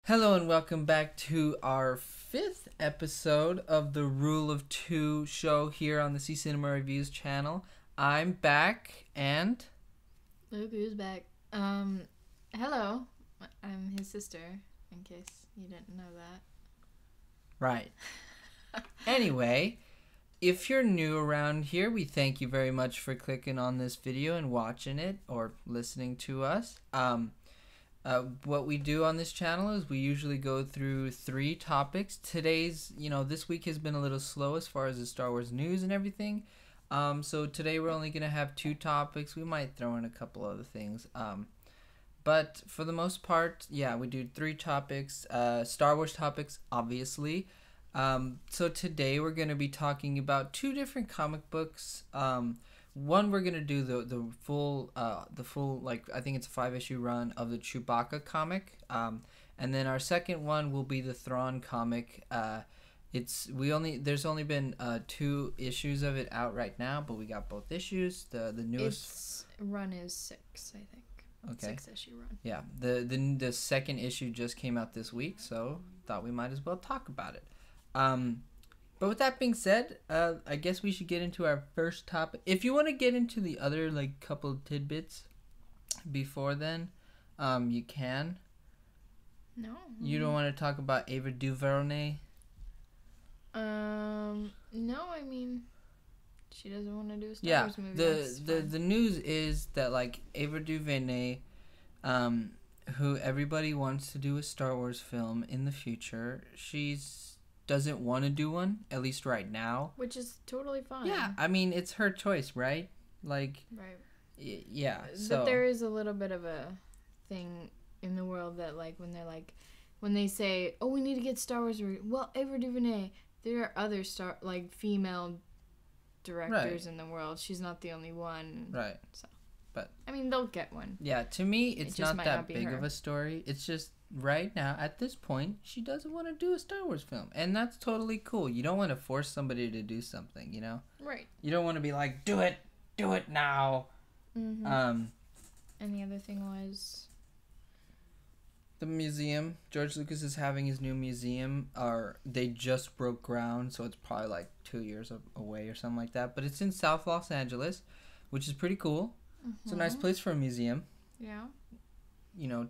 Hello and welcome back to our 5th episode of the Rule of Two show here on the C Cinema Reviews channel. I'm back and... Luke is back. Hello. I'm his sister, in case you didn't know that. Right. Anyway, if you're new around here, we thank you very much for clicking on this video and watching it or listening to us. What we do on this channel is we usually go through 3 topics. This week has been a little slow as far as the Star Wars news and everything. So today we're only going to have 2 topics. We might throw in a couple other things. But for the most part, yeah, we do 3 topics. Star Wars topics, obviously. So today we're going to be talking about 2 different comic books. One, we're gonna do the full like I think it's a 5-issue run of the Chewbacca comic, and then our second one will be the Thrawn comic. There's only been 2 issues of it out right now, but we got both issues. The newest run is 6, I think. Okay. 6-issue run. Yeah, the second issue just came out this week, so thought we might as well talk about it. But with that being said, I guess we should get into our first topic. If you want to get into the other couple tidbits before then, you can. No. You don't want to talk about Ava DuVernay? No. I mean, she doesn't want to do a Star Wars movie. The news is that Ava DuVernay, who everybody wants to do a Star Wars film in the future, doesn't want to do one, at least right now. Which is totally fine. Yeah, I mean, it's her choice, right? Right. Yeah, so... But there is a little bit of a thing in the world that, when they say, oh, we need to get Star Wars... Well, Ava DuVernay, there are other female directors in the world. She's not the only one. Right. So, but I mean, they'll get one. Yeah, to me, it's not that big her. of a story. It's just... Right now, at this point, she doesn't want to do a Star Wars film. And that's totally cool. You don't want to force somebody to do something, you know? Right. You don't want to be like, do it now. Mm-hmm. And the other thing was... The museum. George Lucas is having his new museum. They just broke ground, so it's probably 2 years away or something like that. But it's in South Los Angeles, which is pretty cool. Mm-hmm. It's a nice place for a museum. Yeah.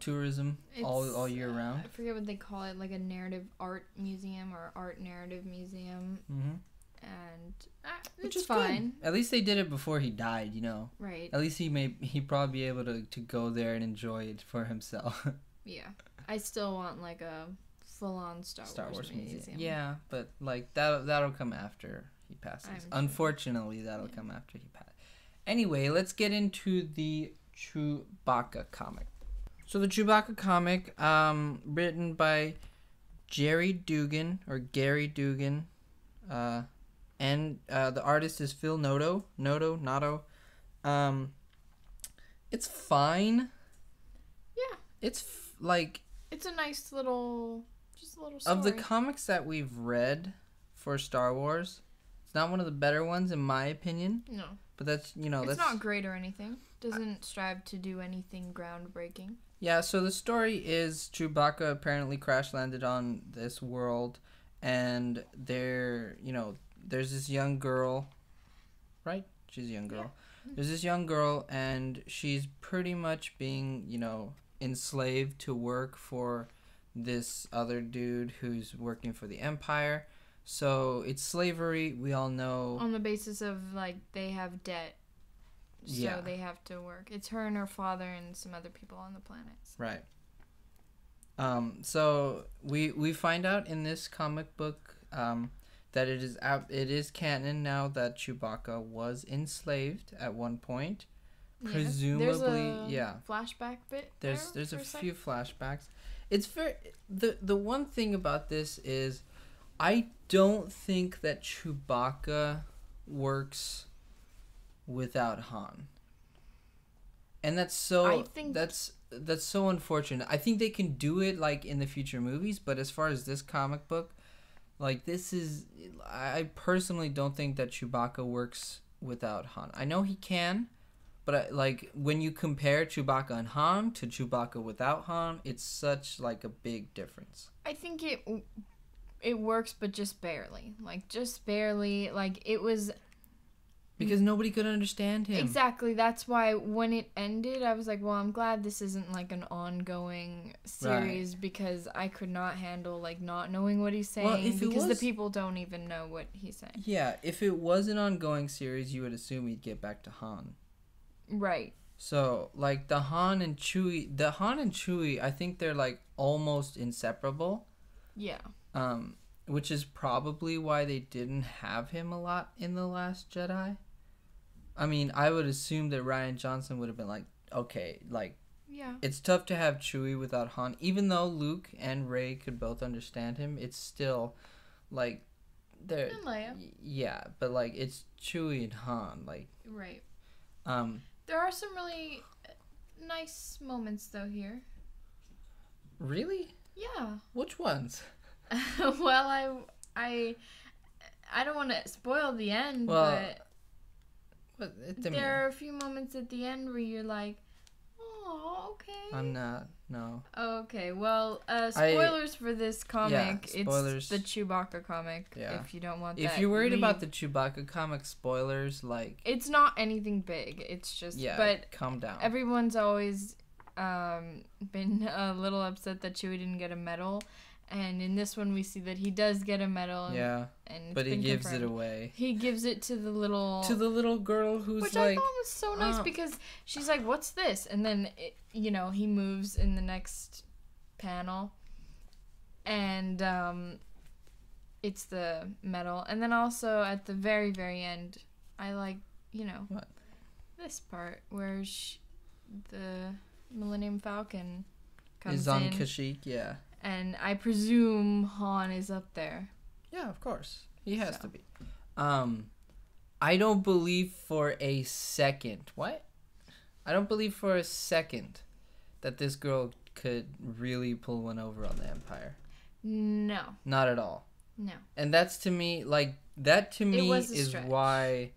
Tourism all year round. I forget what they call it, a narrative art museum or art narrative museum. Mm-hmm. And which it's is fine. Good. At least they did it before he died, Right. At least he probably be able to go there and enjoy it for himself. Yeah. I still want a full-on Star Wars museum. Yeah, but that'll come after he passes. Unfortunately, that'll come after he passes. Anyway, let's get into the Chewbacca comic. So the Chewbacca comic, written by Gary Dugan, and the artist is Phil Noto. It's fine. Yeah. It's it's a nice little story. Of the comics that we've read for Star Wars, it's not one of the better ones in my opinion. No. But that's, it's not great or anything. Doesn't strive to do anything groundbreaking. Yeah, so the story is Chewbacca apparently crash landed on this world, and there's this young girl, right? She's a young girl. Yeah. There's this young girl, and she's pretty much being, enslaved to work for this other dude who's working for the Empire. So it's slavery, we all know. On the basis of, they have debt. So they have to work. It's her and her father and some other people on the planet. Right. So we find out in this comic book that it is canon now that Chewbacca was enslaved at one point. Yeah. Presumably, there's a flashback bit. There's a few flashbacks. It's very the one thing about this is I don't think that Chewbacca works without Han. And that's so that's so unfortunate. I think they can do it in the future movies, but as far as this comic book, I personally don't think that Chewbacca works without Han. I know he can, But like when you compare Chewbacca and Han to Chewbacca without Han, it's such like a big difference. I think it works, but just barely. Like just barely. Like it was. Because nobody could understand him. Exactly. That's why when it ended, I was like, well, I'm glad this isn't like an ongoing series because I could not handle like not knowing what he's saying because the people don't even know what he's saying. Yeah, if it was an ongoing series, you would assume he'd get back to Han. Right. So, like the Han and Chewie, I think they're like almost inseparable. Yeah. Which is probably why they didn't have him a lot in The Last Jedi. I mean, I would assume that Rian Johnson would have been like, okay, like, yeah, it's tough to have Chewie without Han. Even though Luke and Rey could both understand him, it's still, like, they're... And Leia. Yeah, but, like, it's Chewie and Han, like... Right. There are some really nice moments, though, here. Really? Yeah. Which ones? Well, I don't want to spoil the end, but there are a few moments at the end where you're like, oh, okay. I'm not, no. Okay, well, spoilers for this comic. Yeah, spoilers. It's the Chewbacca comic, yeah. if you don't want that. If you're worried about the Chewbacca comic spoilers, like... It's not anything big, it's just... Yeah, but calm down. Everyone's always been a little upset that Chewie didn't get a medal. And in this one, we see that he does get a medal. Yeah, and but he gives it away. He gives it to the little girl who's which like... I thought was so nice because she's like, what's this? And then, he moves in the next panel. And it's the medal. And then also at the very, very end, I like, What? This part where the Millennium Falcon comes is on in. Kashyyyk, yeah. And I presume Han is up there. Yeah, of course. He has to be. I don't believe for a second... What? I don't believe for a second that this girl could really pull one over on the Empire. No. Not at all. No. And that's to me, like... That to me is stretch. why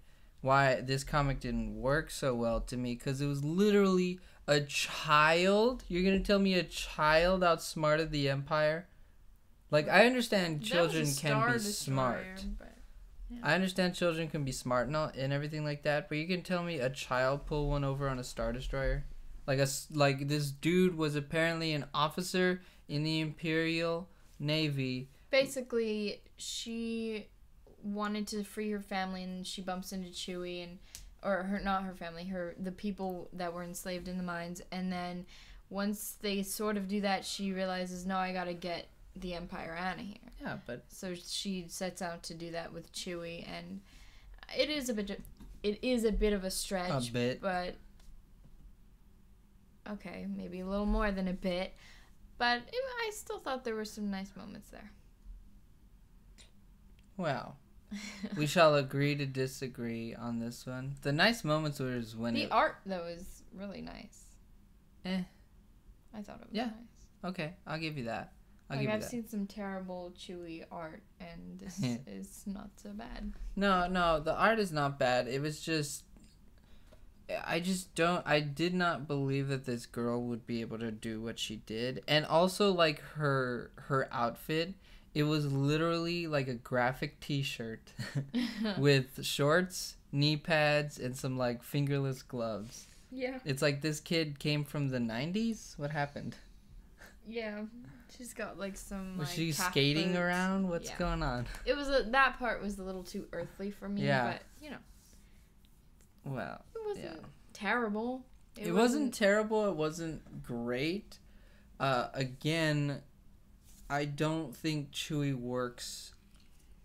this comic didn't work so well to me. Because it was literally... A child? You're going to tell me a child outsmarted the Empire? Like, I understand children can be smart. Yeah. I understand children can be smart and everything like that, but you can tell me a child pull one over on a Star Destroyer? Like, this dude was apparently an officer in the Imperial Navy. Basically, she wanted to free her family, and she bumps into Chewie and... Or not her family, the people that were enslaved in the mines. And then once they sort of do that, she realizes, no, I gotta get the Empire out of here. Yeah, but... So she sets out to do that with Chewie, and it is a bit of a stretch. A bit. But, okay, maybe a little more than a bit. But I still thought there were some nice moments there. Wow. We shall agree to disagree on this one. The nice moments was when the art, though, is really nice. I thought it was nice. Okay, I'll give you that. I've seen some terrible Chewie art, and this is not so bad. No, the art is not bad. It was just... I did not believe that this girl would be able to do what she did. And also, like, her outfit... It was literally like a graphic t-shirt with shorts, knee pads, and some like fingerless gloves. Yeah. It's like this kid came from the 90s? What happened? Yeah. She's got like some Was like, she skating boots. Around? What's going on? It was that part was a little too earthly for me, but Well, it wasn't terrible. It wasn't terrible, it wasn't great. Again, I don't think Chewie works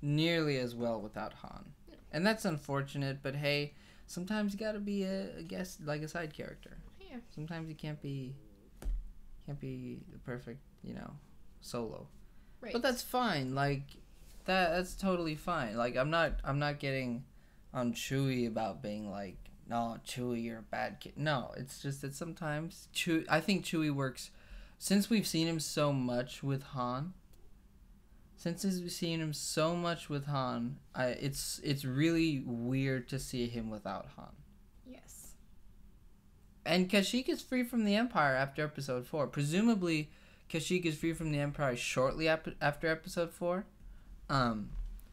nearly as well without Han. No. And that's unfortunate, but hey, sometimes you gotta be a guest, like a side character. Yeah. Sometimes you can't be the perfect, solo. Right. But that's fine. Like, that's totally fine. Like, I'm not getting on Chewie about being like, no, Chewie, you're a bad kid. No, it's just that sometimes I think Chewie works... Since we've seen him so much with Han, it's really weird to see him without Han. Yes. And Kashyyyk is free from the Empire after Episode 4. Presumably, Kashyyyk is free from the Empire shortly after Episode 4.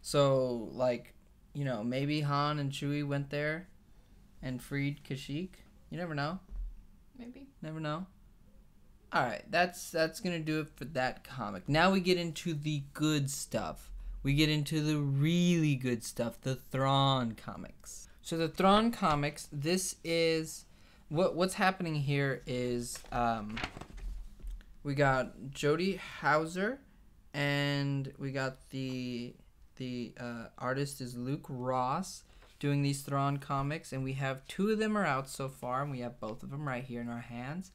So, like, you know, maybe Han and Chewie went there and freed Kashyyyk. You never know. Maybe. Never know. Alright, that's going to do it for that comic. Now we get into the good stuff. We get into the really good stuff, the Thrawn comics. So the Thrawn comics, this is... What's happening here is we got Jody Hauser, and we got the artist is Luke Ross doing these Thrawn comics, and we have 2 of them are out so far, and we have both of them right here in our hands.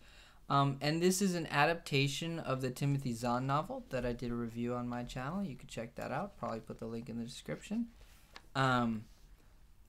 And this is an adaptation of the Timothy Zahn novel that I did a review on my channel. You can check that out. Probably put the link in the description.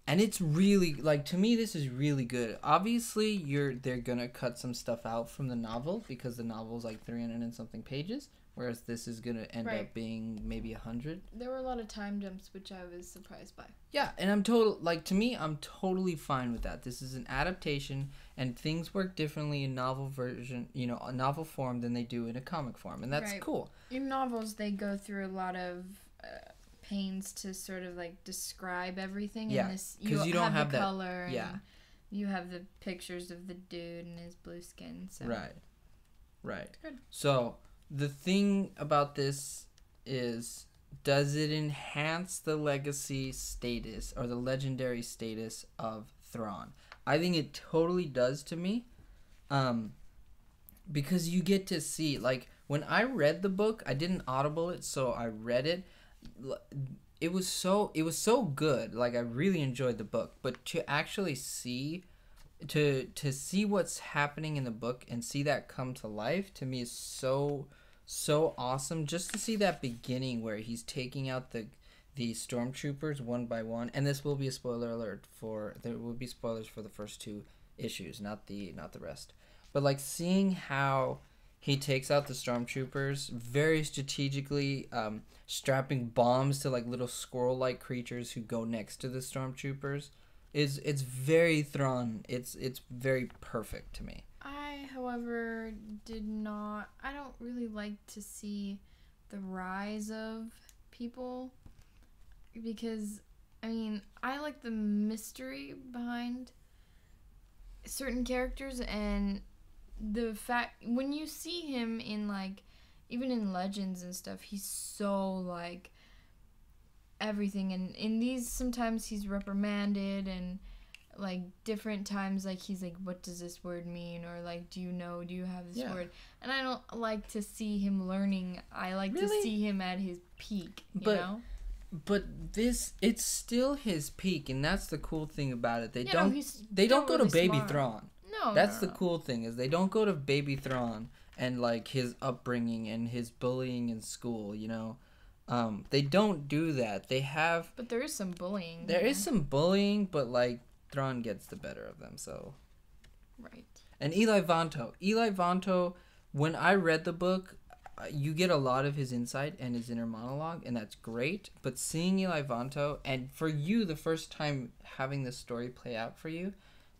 And it's really, like, to me, this is really good. Obviously, they're gonna cut some stuff out from the novel because the novel's like 300 and something pages, whereas this is gonna end up being maybe 100. There were a lot of time jumps, which I was surprised by. Yeah, and I'm totally fine with that. This is an adaptation, and things work differently in novel version, you know, a novel form than they do in a comic form, and that's cool. In novels, they go through a lot of pains to sort of like describe everything. Yeah, because you don't have the that color. And yeah, you have the pictures of the dude and his blue skin. So. Right. Good. So the thing about this is, does it enhance the legacy status or the legendary status of Thrawn? I think it totally does to me, because you get to see, like, when I read the book, I didn't audible it, so I read it. It was so good. Like, I really enjoyed the book, but to actually see see what's happening in the book and see that come to life, to me, is so awesome. Just to see that beginning where he's taking out the stormtroopers one by one, and this will be a spoiler alert there will be spoilers for the first 2 issues, not the rest. But, like, seeing how he takes out the stormtroopers very strategically, strapping bombs to, like, little squirrel-like creatures who go next to the stormtroopers, it's very Thrawn. It's very perfect to me. I, however, I don't really like to see the rise of people, because, I mean, I like the mystery behind certain characters, and the fact, when you see him in, like, even in Legends and stuff, he's so, like, everything, and in these, sometimes he's reprimanded, and, like, different times, like, he's like, what does this word mean, or, like, do you have this word, and I don't like to see him learning. I like to see him at his peak, you know? But it's still his peak, and that's the cool thing about it. They don't go really to Baby smart. Thrawn. No, That's the cool thing, is they don't go to Baby Thrawn and, like, his upbringing and his bullying in school, you know? They don't do that. They have... But there is some bullying. There is some bullying, but, like, Thrawn gets the better of them, so... Right. And Eli Vanto, when I read the book, you get a lot of his insight and his inner monologue, and that's great. But seeing Eli Vanto, and for you, the first time having this story play out for you,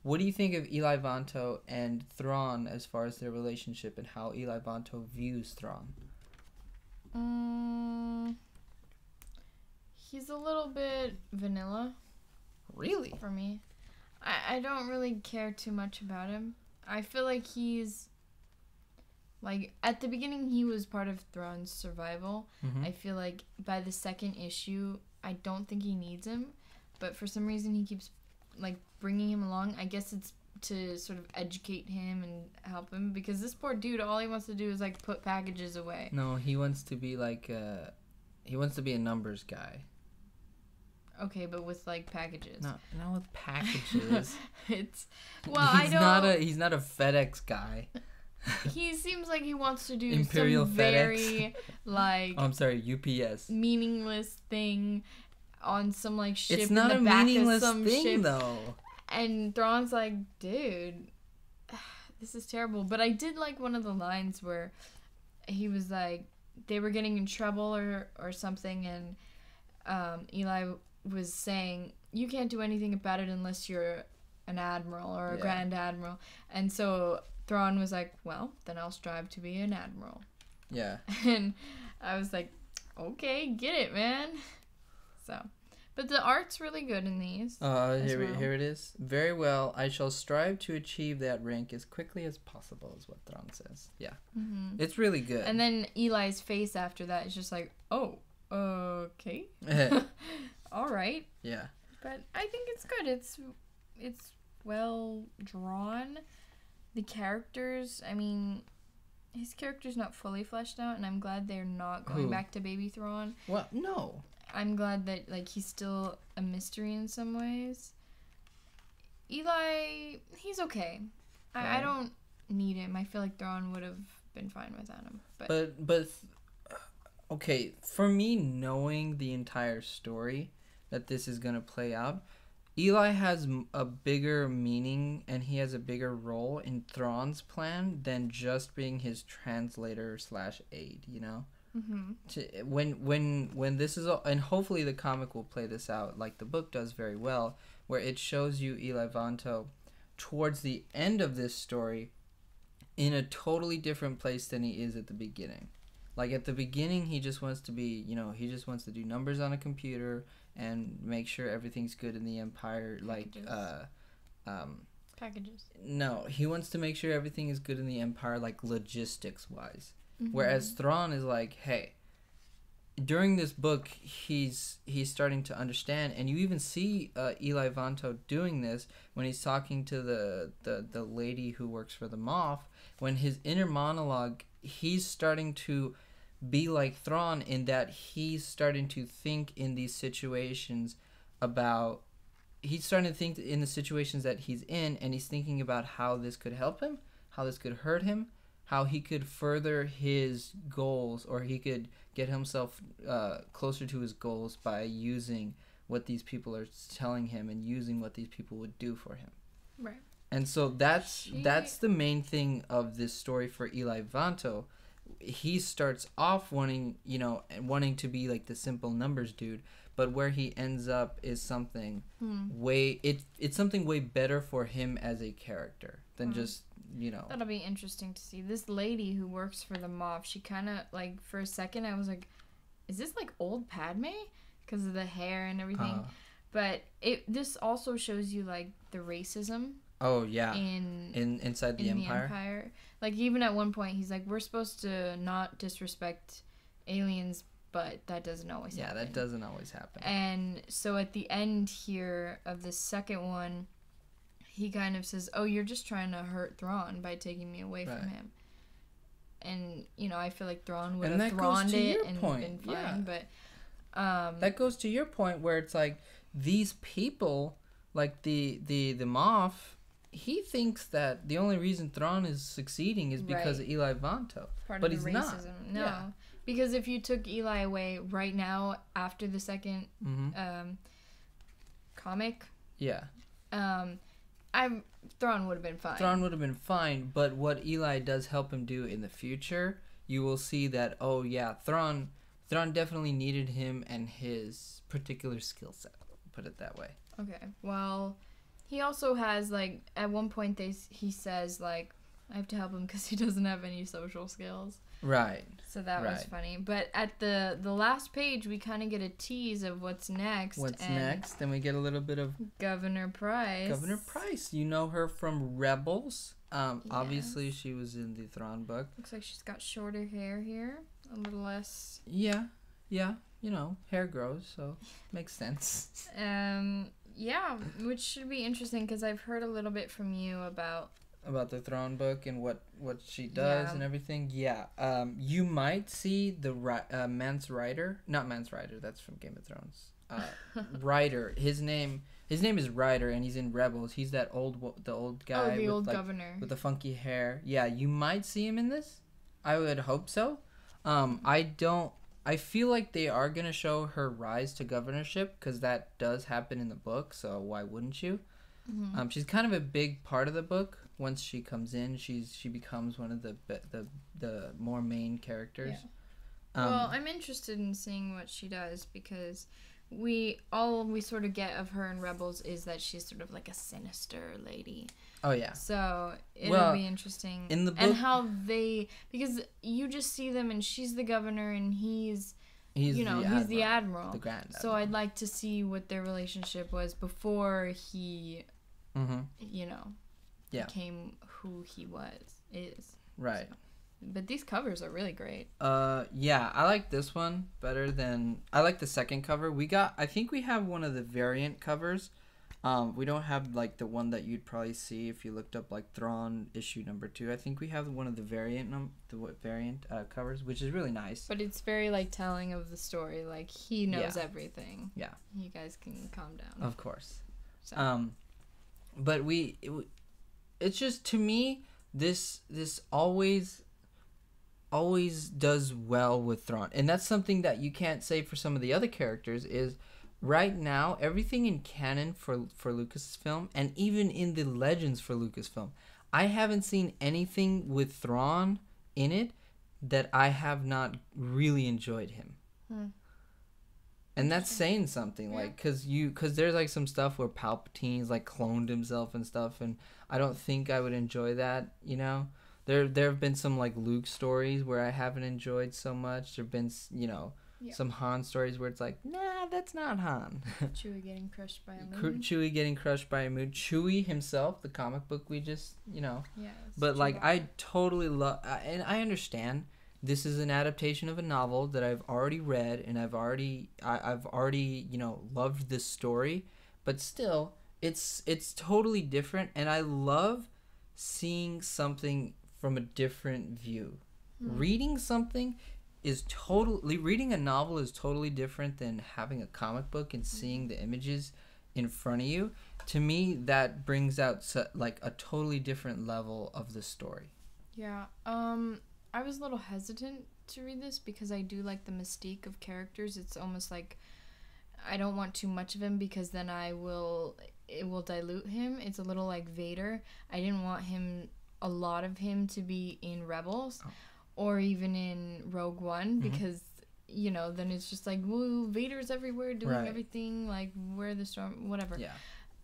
what do you think of Eli Vanto and Thrawn as far as their relationship and how Eli Vanto views Thrawn? He's a little bit vanilla. Really? For me. I don't really care too much about him. I feel like he's... Like, at the beginning, he was part of Thrawn's survival. Mm-hmm. I feel like by the second issue, I don't think he needs him. But for some reason, he keeps, like, bringing him along. I guess it's to sort of educate him and help him. Because this poor dude, all he wants to do is, like, put packages away. No, he wants to be, like, he wants to be a numbers guy. Okay, but with, like, packages. Not with packages. It's... Well, He's not a FedEx guy. He seems like he wants to do Imperial some FedEx. very, like... Oh, I'm sorry, UPS. Meaningless thing on some, like, ship It's not in the a back meaningless of some thing, ship. though. And Thrawn's like, dude, this is terrible. But I did like one of the lines where he was like, they were getting in trouble or something, and Eli was saying, you can't do anything about it unless you're an admiral or a Yeah. grand admiral. And so Thrawn was like, well, then I'll strive to be an admiral. Yeah. And I was like, okay, get it, man. So, but the art's really good in these. Here it is. Very well. I shall strive to achieve that rank as quickly as possible, is what Thrawn says. Yeah. Mm-hmm. It's really good. And then Eli's face after that is just like, oh, okay. All right. Yeah. But I think it's good. It's well drawn. The characters, I mean, his character's not fully fleshed out, and I'm glad they're not going back to Baby Thrawn. Well, no. I'm glad that, like, he's still a mystery in some ways. Eli, he's okay. I don't need him. I feel like Thrawn would have been fine without him. But okay, for me, knowing the entire story that this is going to play out, Eli has a bigger meaning and he has a bigger role in Thrawn's plan than just being his translator / aide, you know? Mm-hmm. When this is all, and hopefully the comic will play this out like the book does very well, where it shows you Eli Vanto towards the end of this story in a totally different place than he is at the beginning. Like at the beginning, he just wants to be, you know, he just wants to do numbers on a computer and make sure everything's good in the Empire. Packages. No, he wants to make sure everything is good in the Empire, like logistics wise. Mm-hmm. Whereas Thrawn is like, hey, during this book, he's starting to understand, and you even see Eli Vanto doing this when he's talking to the lady who works for the Moff. When his inner monologue, he's starting to be like Thrawn in that he's starting to think in these situations about. He's starting to think in the situations that he's in, and he's thinking about how this could help him, how this could hurt him, how he could further his goals, or he could get himself closer to his goals by using what these people are telling him and using what these people would do for him. Right. And so that's the main thing of this story for Eli Vanto. He starts off wanting to be like the simple numbers dude, but where he ends up is something it's something way better for him as a character than just, you know. That'll be interesting to see. This lady who works for the Moff, she kind of, like, for a second I was like, is this like old Padme? Because of the hair and everything. But this also shows you, like, the racism. Oh, yeah. Inside the Empire. Like, even at one point, he's like, we're supposed to not disrespect aliens, but that doesn't always happen. Yeah, that doesn't always happen. And so at the end here of the second one, he kind of says, oh, you're just trying to hurt Thrawn by taking me away from him. And, you know, I feel like Thrawn would have thrawned it and been fine. But that goes to your point where it's like, these people, like the Moff, he thinks that the only reason Thrawn is succeeding is because of Eli Vanto. But he's not. No. Yeah. Because if you took Eli away right now after the second comic, Thrawn would have been fine. Thrawn would have been fine, but what Eli does help him do in the future, you will see that, oh yeah, Thrawn definitely needed him and his particular skill set. Put it that way. Okay. Well, he also has, like, at one point he says, like, I have to help him because he doesn't have any social skills. Right. So that was funny. But at the last page, we kind of get a tease of what's next. And we get a little bit of Governor Price. Governor Price. You know her from Rebels. Obviously, she was in the Thrawn book. Looks like she's got shorter hair here. A little less. Yeah. You know, hair grows, so makes sense. Yeah, which should be interesting because I've heard a little bit from you about the Thrawn book and what she does and everything. Yeah. You might see the Mance Rider. Not Mance Rider. That's from Game of Thrones. Ryder. His name is Ryder, and he's in Rebels. He's the old guy. Oh, the old governor with the funky hair. Yeah, you might see him in this. I would hope so. I feel like they are gonna show her rise to governorship because that does happen in the book. So why wouldn't you? Mm-hmm. She's kind of a big part of the book. Once she comes in, she becomes one of the more main characters. Yeah. Well, I'm interested in seeing what she does because all we sort of get of her in Rebels is that she's sort of like a sinister lady. Oh yeah. So it'll be interesting in the book, and how because you just see them and she's the governor and he's he's the admiral. The grand admiral. So I'd like to see what their relationship was before he, became who he is. Right. So. But these covers are really great. Yeah, I like this one better than I like the second cover. I think we have one of the variant covers. We don't have like the one that you'd probably see if you looked up like Thrawn issue number 2. I think we have one of the variant covers, which is really nice. But it's very like telling of the story. Like he knows everything. Yeah. You guys can calm down. Of course. So. But it's just, to me, this always does well with Thrawn, and that's something that you can't say for some of the other characters. Is right now everything in canon for Lucasfilm, and even in the Legends for Lucasfilm, I haven't seen anything with Thrawn in it that I have not really enjoyed him. And that's saying something, like, because there's like some stuff where Palpatine's like cloned himself and stuff, and I don't think I would enjoy that, There have been some like Luke stories where I haven't enjoyed so much. There've been some Han stories where it's like, nah, that's not Han. Chewie getting crushed by a moon. Chewie himself, the comic book we just Yeah. But like, Chewbacca. I totally love, and I understand this is an adaptation of a novel that I've already read, and I've already loved this story, but still, it's totally different, and I love seeing something from a different view. Reading a novel is totally different than having a comic book and seeing the images in front of you. To me, that brings out like a totally different level of the story. Yeah. I was a little hesitant to read this because I do like the mystique of characters. It's almost like I don't want too much of him because then it will dilute him. It's a little like Vader. I didn't want a lot of him to be in Rebels or even in Rogue One because then it's just like, woo, Vader's everywhere doing everything, like where the storm, whatever. Yeah.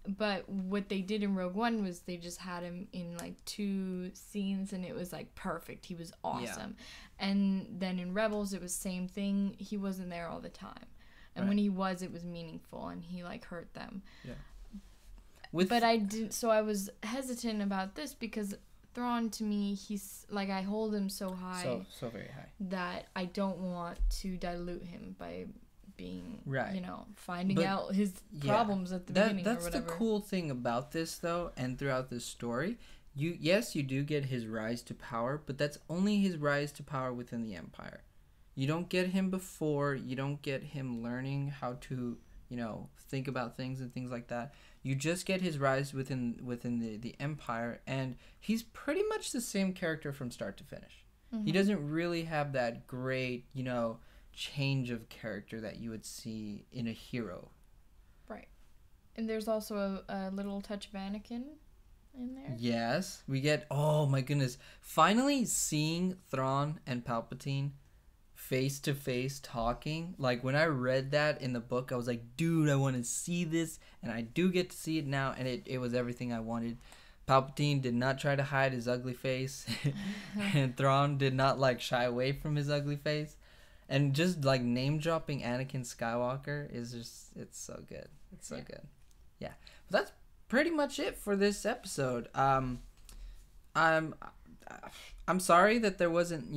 But what they did in Rogue One was they just had him in like 2 scenes and it was like perfect. He was awesome. Yeah. And then in Rebels it was same thing. He wasn't there all the time. And when he was, it was meaningful and he like hurt them. Yeah. So I was hesitant about this because Thrawn, to me, he's like, I hold him so high. So very high. That I don't want to dilute him by being, right. Finding out his problems at the beginning or whatever. That's the cool thing about this, though, and throughout this story. You do get his rise to power, but that's only his rise to power within the Empire. You don't get him before. You don't get him learning how to, think about things and things like that. You just get his rise within the Empire, and he's pretty much the same character from start to finish. Mm-hmm. He doesn't really have that great, change of character that you would see in a hero. Right. And there's also a little touch of Anakin in there. Yes. We get, oh my goodness, finally seeing Thrawn and Palpatine face to face talking. Like, when I read that in the book, I was like, dude, I want to see this, and I do get to see it now, and it was everything I wanted. Palpatine did not try to hide his ugly face, and Thrawn did not shy away from his ugly face. And just name dropping Anakin Skywalker is just, it's so good. It's so good. Yeah. But that's pretty much it for this episode. I'm sorry that there wasn't,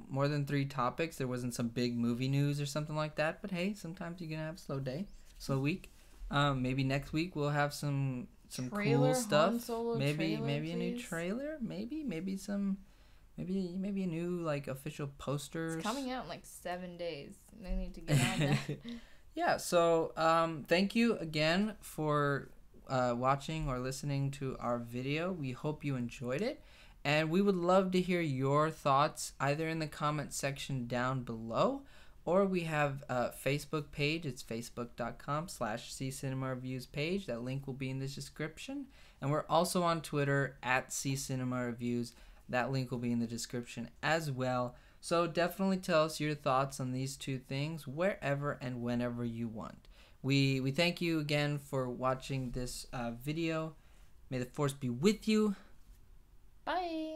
more than 3 topics. There wasn't some big movie news or something like that. But hey, sometimes you're going to have a slow week. Maybe next week we'll have some cool stuff. Maybe a new trailer. Maybe some. Maybe a new official poster. It's coming out in 7 days. They need to get on that. Yeah. So thank you again for watching or listening to our video. We hope you enjoyed it, and we would love to hear your thoughts either in the comment section down below, or we have a Facebook page. It's facebook.com/CCinemaReviews page. That link will be in the description, and we're also on Twitter @CCinemaReviews. That link will be in the description as well. So definitely tell us your thoughts on these 2 things wherever and whenever you want. we thank you again for watching this video. May the Force be with you. Bye.